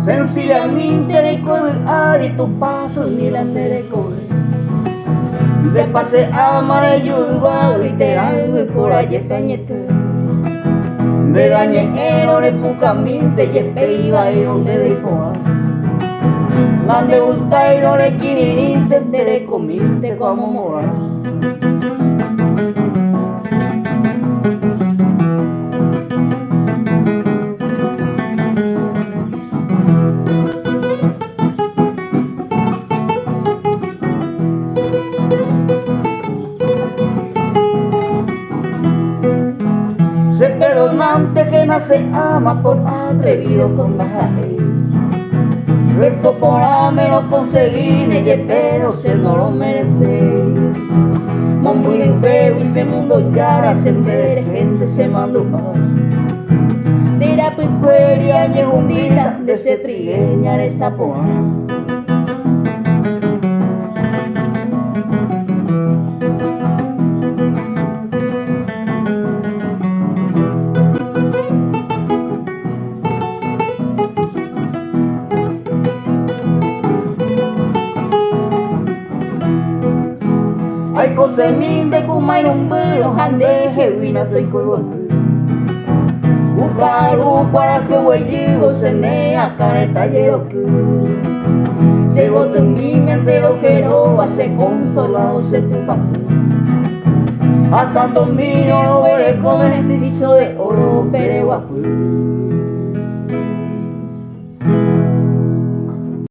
Sencillamente recordar tu paso ni la te recordé. De pase amarillo literal por allí cañete. De dañero de pucamente y espeiva y donde de coa. Mande gusta y no le quinirinte de comiste como morar. Se perdonante que nace ama por atrevido con bajaje. Rezo por me lo conseguí, pero se no lo merece. Mombuiri veo y se mundo ya ascender, gente se mandó a. Dirá picueria ñejundita de ese trigueña de esa poa. Hay cosas de kumay un pero hande hewina estoy coyote. Ukaru para que huelligo se nea careta yeroque. Se gote en mi mente lo quiero hace consolado se te pase. A Santo Domingo no huele con el dicho de oro pero guapo.